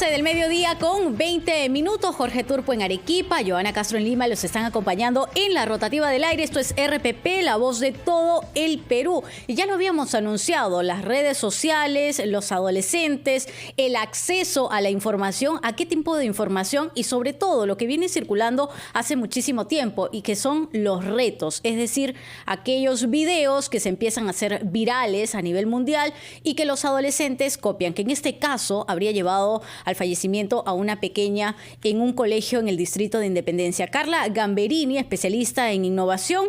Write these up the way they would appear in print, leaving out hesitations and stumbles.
12:20 Jorge Turpo en Arequipa, Joana Castro en Lima los están acompañando en la rotativa del aire. Esto es RPP, la voz de todo el Perú. Y ya lo habíamos anunciado, las redes sociales, los adolescentes, el acceso a la información, a qué tipo de información y sobre todo lo que viene circulando hace muchísimo tiempo y que son los retos, es decir, aquellos videos que se empiezan a hacer virales a nivel mundial y que los adolescentes copian, que en este caso habría llevado al fallecimiento a una pequeña en un colegio en el distrito de Independencia. Carla Gamberini, especialista en innovación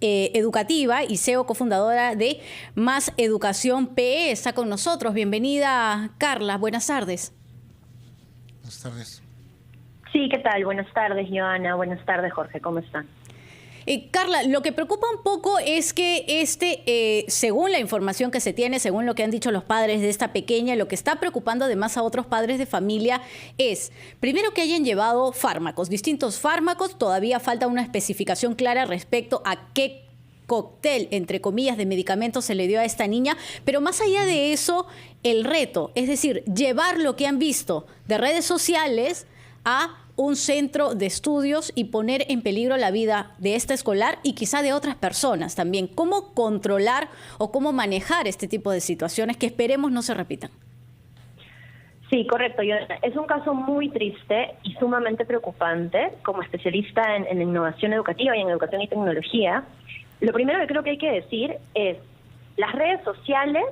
educativa y CEO cofundadora de Más Educación PE, está con nosotros. Bienvenida, Carla. Buenas tardes. Buenas tardes. Sí, ¿qué tal? Buenas tardes, Joana. Buenas tardes, Jorge. ¿Cómo están? Carla, lo que preocupa un poco es que según la información que se tiene, según lo que han dicho los padres de esta pequeña, lo que está preocupando además a otros padres de familia es, primero, que hayan llevado fármacos, distintos fármacos. Todavía falta una especificación clara respecto a qué cóctel, entre comillas, de medicamentos se le dio a esta niña, pero más allá de eso, el reto, es decir, llevar lo que han visto de redes sociales a un centro de estudios y poner en peligro la vida de esta escolar y quizá de otras personas también. ¿Cómo controlar o cómo manejar este tipo de situaciones que esperemos no se repitan? Sí, correcto. Es un caso muy triste y sumamente preocupante. Como especialista en innovación educativa y en educación y tecnología, lo primero que creo que hay que decir es, las redes sociales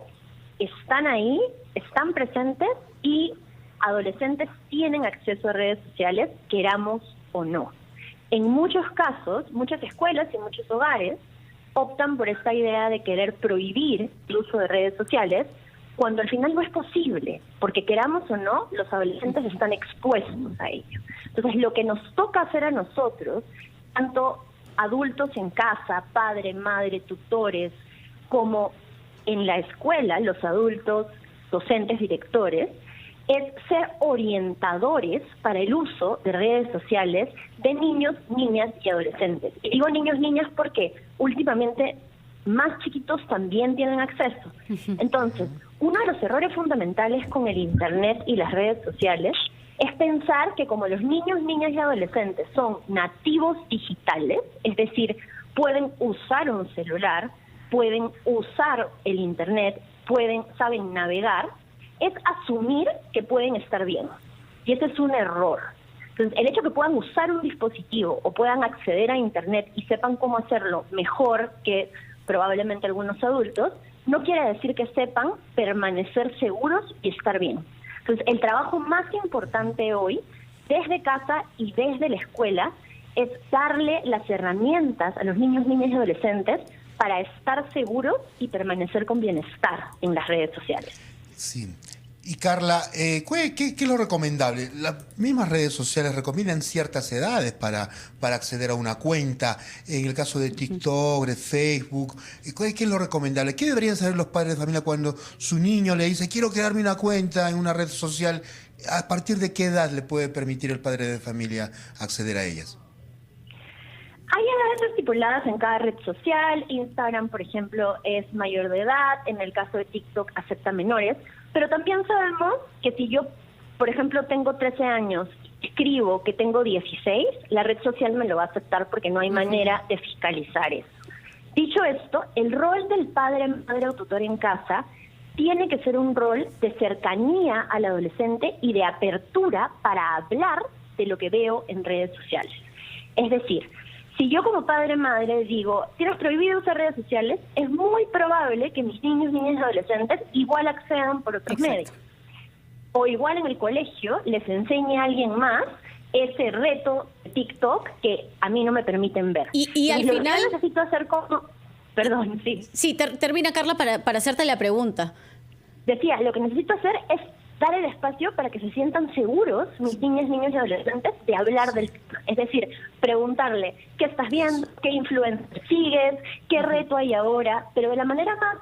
están ahí, están presentes y adolescentes tienen acceso a redes sociales, queramos o no. En muchos casos, muchas escuelas y muchos hogares optan por esta idea de querer prohibir el uso de redes sociales, cuando al final no es posible, porque queramos o no, los adolescentes están expuestos a ello. Entonces, lo que nos toca hacer a nosotros, tanto adultos en casa, padre, madre, tutores, como en la escuela, los adultos, docentes, directores, es ser orientadores para el uso de redes sociales de niños, niñas y adolescentes. Y digo niños, niñas porque últimamente más chiquitos también tienen acceso. Entonces, uno de los errores fundamentales con el Internet y las redes sociales es pensar que como los niños, niñas y adolescentes son nativos digitales, es decir, pueden usar un celular, pueden usar el Internet, saben navegar, es asumir que pueden estar bien. Y ese es un error. Entonces, el hecho de que puedan usar un dispositivo o puedan acceder a Internet y sepan cómo hacerlo mejor que probablemente algunos adultos, no quiere decir que sepan permanecer seguros y estar bien. Entonces, el trabajo más importante hoy, desde casa y desde la escuela, es darle las herramientas a los niños, niñas y adolescentes para estar seguros y permanecer con bienestar en las redes sociales. Sí. Y Carla, ¿qué es lo recomendable? Las mismas redes sociales recomiendan ciertas edades para acceder a una cuenta. En el caso de TikTok, de Facebook, ¿qué es lo recomendable? ¿Qué deberían saber los padres de familia cuando su niño le dice quiero crearme una cuenta en una red social? ¿A partir de qué edad le puede permitir el padre de familia acceder a ellas? Hay edades estipuladas en cada red social. Instagram, por ejemplo, es mayor de edad. En el caso de TikTok acepta menores. Pero también sabemos que si yo, por ejemplo, tengo 13 años, escribo que tengo 16, la red social me lo va a aceptar porque no hay manera de fiscalizar eso. Dicho esto, el rol del padre, madre o tutor en casa tiene que ser un rol de cercanía al adolescente y de apertura para hablar de lo que veo en redes sociales. Es decir, si yo como padre madre digo, tienes prohibido usar redes sociales, es muy probable que mis niños, niñas y adolescentes igual accedan por otros medios. O igual en el colegio les enseñe a alguien más ese reto de TikTok que a mí no me permiten ver. Y al final... Lo que necesito hacer como... Perdón, sí. Sí, termina, Carla, para hacerte la pregunta. Decía, lo que necesito hacer es dar el espacio para que se sientan seguros, mis niñas, niños y adolescentes, de hablar del tema. Es decir, preguntarle, ¿qué estás viendo? ¿Qué influencer sigues? ¿Qué reto hay ahora? Pero de la manera más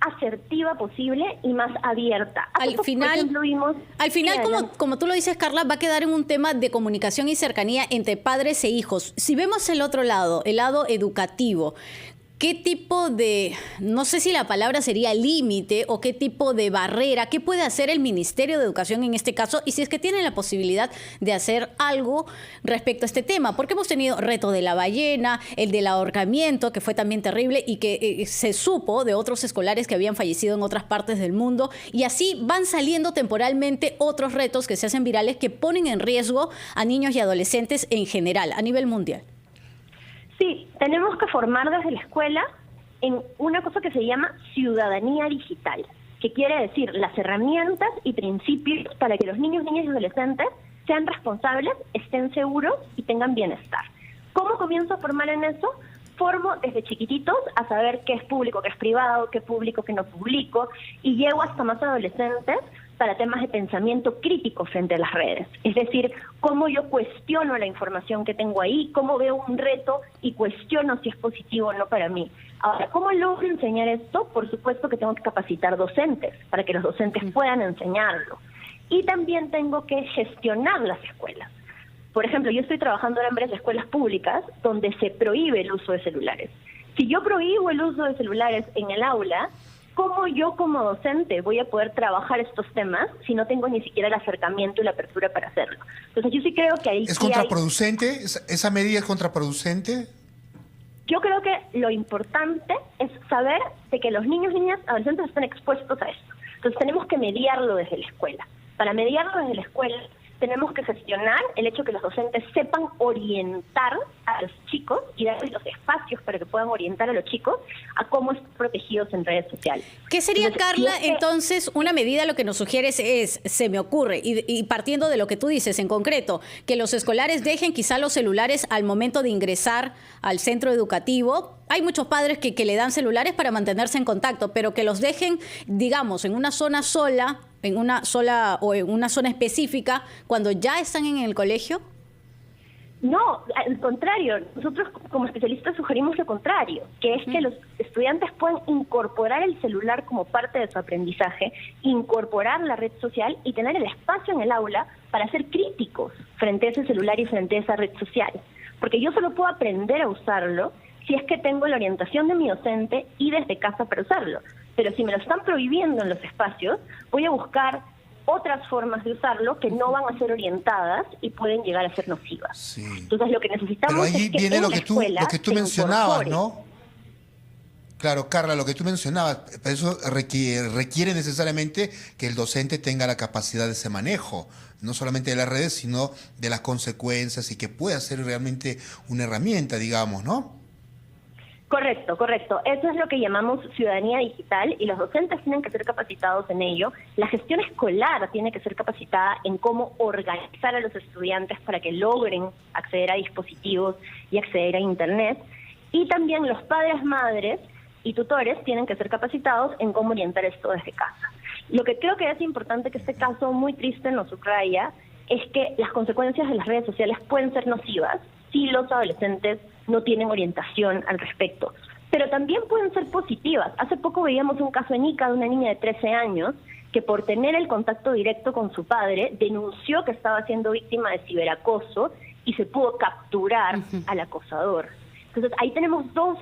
asertiva posible y más abierta. Al final, como tú lo dices, Carla, va a quedar en un tema de comunicación y cercanía entre padres e hijos. Si vemos el otro lado, el lado educativo, ¿qué tipo de, no sé si la palabra sería límite o qué tipo de barrera, qué puede hacer el Ministerio de Educación en este caso y si es que tienen la posibilidad de hacer algo respecto a este tema? Porque hemos tenido reto de la ballena, el del ahorcamiento, que fue también terrible y que se supo de otros escolares que habían fallecido en otras partes del mundo, y así van saliendo temporalmente otros retos que se hacen virales que ponen en riesgo a niños y adolescentes en general, a nivel mundial. Sí, tenemos que formar desde la escuela en una cosa que se llama ciudadanía digital, que quiere decir las herramientas y principios para que los niños, niñas y adolescentes sean responsables, estén seguros y tengan bienestar. ¿Cómo comienzo a formar en eso? Formo desde chiquititos a saber qué es público, qué es privado, qué público, qué no publico, y llego hasta más adolescentes para temas de pensamiento crítico frente a las redes. Es decir, cómo yo cuestiono la información que tengo ahí, cómo veo un reto y cuestiono si es positivo o no para mí. Ahora, ¿cómo logro enseñar esto? Por supuesto que tengo que capacitar docentes para que los docentes puedan enseñarlo. Y también tengo que gestionar las escuelas. Por ejemplo, yo estoy trabajando en varias escuelas públicas donde se prohíbe el uso de celulares. Si yo prohíbo el uso de celulares en el aula, ¿cómo yo como docente voy a poder trabajar estos temas si no tengo ni siquiera el acercamiento y la apertura para hacerlo? Entonces yo sí creo que ahí... ¿Es contraproducente? ¿Esa medida es contraproducente? Yo creo que lo importante es saber de que los niños, niñas, adolescentes están expuestos a esto. Entonces tenemos que mediarlo desde la escuela. Para mediarlo desde la escuela tenemos que gestionar el hecho que los docentes sepan orientar a los chicos y darles los espacios para que puedan orientar a los chicos a cómo están protegidos en redes sociales. ¿Qué sería, Carla, entonces, una medida? Lo que nos sugieres es, se me ocurre, y partiendo de lo que tú dices en concreto, que los escolares dejen quizá los celulares al momento de ingresar al centro educativo. Hay muchos padres que le dan celulares para mantenerse en contacto, pero que los dejen, digamos, en una zona sola, en una zona específica, cuando ya están en el colegio. No, al contrario, nosotros como especialistas sugerimos lo contrario, que es que los estudiantes puedan incorporar el celular como parte de su aprendizaje, incorporar la red social y tener el espacio en el aula para ser críticos frente a ese celular y frente a esa red social. Porque yo solo puedo aprender a usarlo si es que tengo la orientación de mi docente y desde casa para usarlo. Pero si me lo están prohibiendo en los espacios, voy a buscar otras formas de usarlo que no van a ser orientadas y pueden llegar a ser nocivas. Sí. Entonces lo que necesitamos es que viene en la escuela lo que tú mencionabas, ¿no? Claro, Carla, lo que tú mencionabas, eso requiere necesariamente que el docente tenga la capacidad de ese manejo, no solamente de las redes, sino de las consecuencias y que pueda ser realmente una herramienta, digamos, ¿no? Correcto, correcto. Eso es lo que llamamos ciudadanía digital y los docentes tienen que ser capacitados en ello. La gestión escolar tiene que ser capacitada en cómo organizar a los estudiantes para que logren acceder a dispositivos y acceder a Internet. Y también los padres, madres y tutores tienen que ser capacitados en cómo orientar esto desde casa. Lo que creo que es importante que este caso muy triste nos subraya es que las consecuencias de las redes sociales pueden ser nocivas si los adolescentes no tienen orientación al respecto, pero también pueden ser positivas. Hace poco veíamos un caso en Ica de una niña de 13 años que por tener el contacto directo con su padre denunció que estaba siendo víctima de ciberacoso y se pudo capturar al acosador. Entonces ahí tenemos dos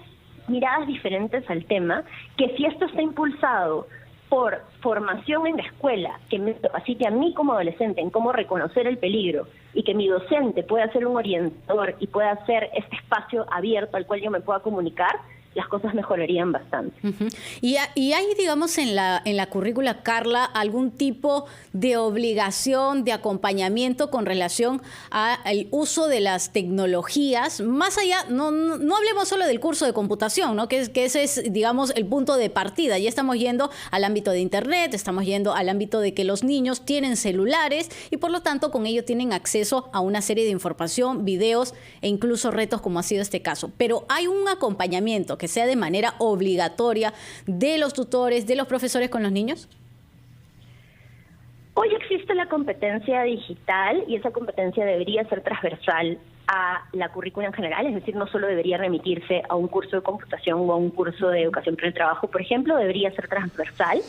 miradas diferentes al tema, que si esto está impulsado por formación en la escuela, que me capacite a mí como adolescente en cómo reconocer el peligro y que mi docente pueda ser un orientador y pueda ser este espacio abierto al cual yo me pueda comunicar, las cosas mejorarían bastante. ¿Y hay, digamos, en la currícula, Carla, algún tipo de obligación, de acompañamiento con relación al uso de las tecnologías? Más allá, no hablemos solo del curso de computación, ¿no? Que ese es, digamos, el punto de partida. Ya estamos yendo al ámbito de Internet, estamos yendo al ámbito de que los niños tienen celulares y, por lo tanto, con ello tienen acceso a una serie de información, videos e incluso retos, como ha sido este caso. Pero hay un acompañamiento que sea de manera obligatoria de los tutores, de los profesores con los niños? Hoy existe la competencia digital y esa competencia debería ser transversal a la currícula en general, es decir, no solo debería remitirse a un curso de computación o a un curso de educación para el trabajo, por ejemplo, debería ser transversal.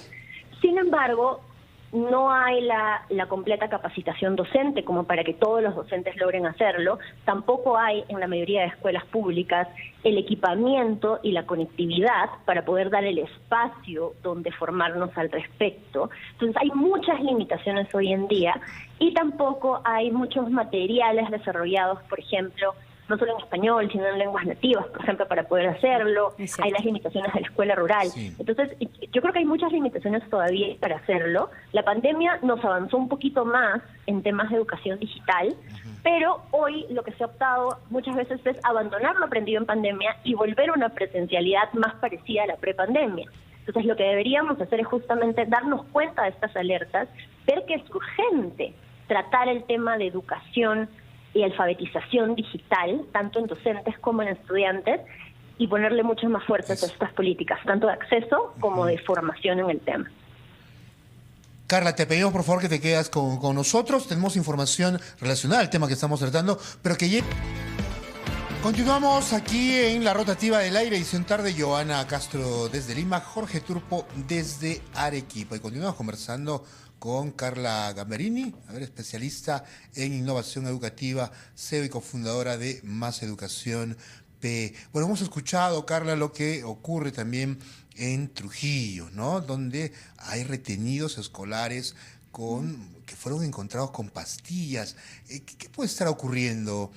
Sin embargo, no hay la completa capacitación docente como para que todos los docentes logren hacerlo. Tampoco hay en la mayoría de escuelas públicas el equipamiento y la conectividad para poder dar el espacio donde formarnos al respecto. Entonces hay muchas limitaciones hoy en día y tampoco hay muchos materiales desarrollados, por ejemplo, no solo en español, sino en lenguas nativas, por ejemplo, para poder hacerlo. Hay las limitaciones de la escuela rural. Sí. Entonces, yo creo que hay muchas limitaciones todavía para hacerlo. La pandemia nos avanzó un poquito más en temas de educación digital, pero hoy lo que se ha optado muchas veces es abandonar lo aprendido en pandemia y volver a una presencialidad más parecida a la prepandemia. Entonces, lo que deberíamos hacer es justamente darnos cuenta de estas alertas, ver que es urgente tratar el tema de educación y alfabetización digital, tanto en docentes como en estudiantes, y ponerle mucho más fuerza a estas políticas, tanto de acceso como de formación en el tema. Carla, te pedimos por favor que te quedas con nosotros. Tenemos información relacionada al tema que estamos tratando, pero que continuamos aquí en La Rotativa del Aire, edición tarde. Joana Castro desde Lima, Jorge Turpo desde Arequipa. Y continuamos conversando con Carla Gamberini, especialista en innovación educativa, CEO y cofundadora de Más Educación P. Bueno, hemos escuchado, Carla, lo que ocurre también en Trujillo, ¿no? Donde hay retenidos escolares que fueron encontrados con pastillas. ¿Qué puede estar ocurriendo,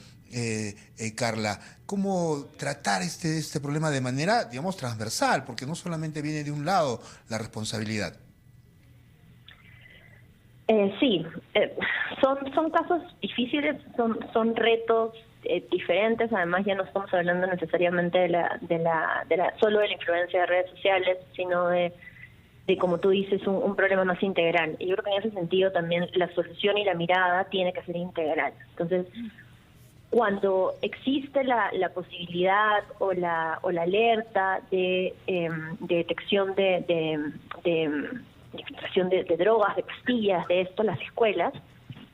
Carla? ¿Cómo tratar este problema de manera, digamos, transversal? Porque no solamente viene de un lado la responsabilidad. Sí, son casos difíciles, son retos diferentes. Además, ya no estamos hablando necesariamente solo de la influencia de redes sociales, sino de como tú dices, un problema más integral. Y yo creo que en ese sentido también la solución y la mirada tiene que ser integral. Entonces, cuando existe la posibilidad o la alerta de detección de infiltración de drogas, de pastillas, de esto, las escuelas,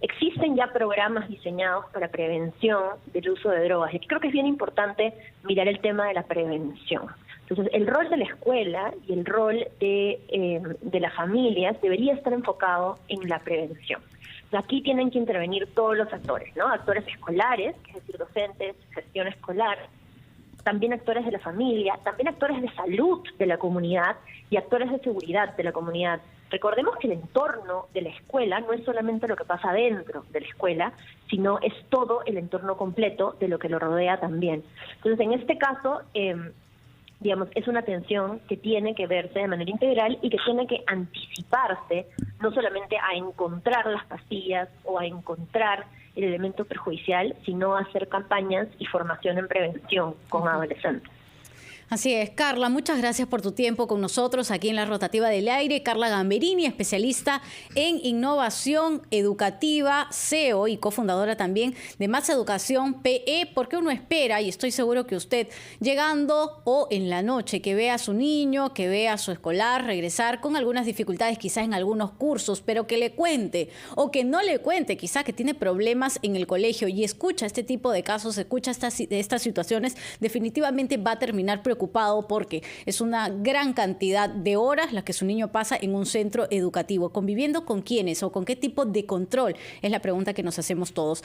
existen ya programas diseñados para prevención del uso de drogas. Y creo que es bien importante mirar el tema de la prevención. Entonces, el rol de la escuela y el rol de las familias debería estar enfocado en la prevención. Aquí tienen que intervenir todos los actores, ¿no? Actores escolares, es decir, docentes, gestión escolar, también actores de la familia, también actores de salud de la comunidad y actores de seguridad de la comunidad. Recordemos que el entorno de la escuela no es solamente lo que pasa dentro de la escuela, sino es todo el entorno completo de lo que lo rodea también. Entonces, en este caso, digamos, es una atención que tiene que verse de manera integral y que tiene que anticiparse no solamente a encontrar las pastillas o a encontrar el elemento perjudicial, sino a hacer campañas y formación en prevención con adolescentes. Así es, Carla, muchas gracias por tu tiempo con nosotros aquí en La Rotativa del Aire. Carla Gamberini, especialista en innovación educativa, CEO y cofundadora también de Más Educación PE, porque uno espera, y estoy seguro que usted llegando o en la noche que vea a su niño, que vea a su escolar regresar con algunas dificultades quizás en algunos cursos, pero que le cuente o que no le cuente, quizás que tiene problemas en el colegio y escucha este tipo de casos, escucha estas situaciones, definitivamente va a terminar preocupado porque es una gran cantidad de horas las que su niño pasa en un centro educativo. ¿Conviviendo con quiénes o con qué tipo de control? Es la pregunta que nos hacemos todos.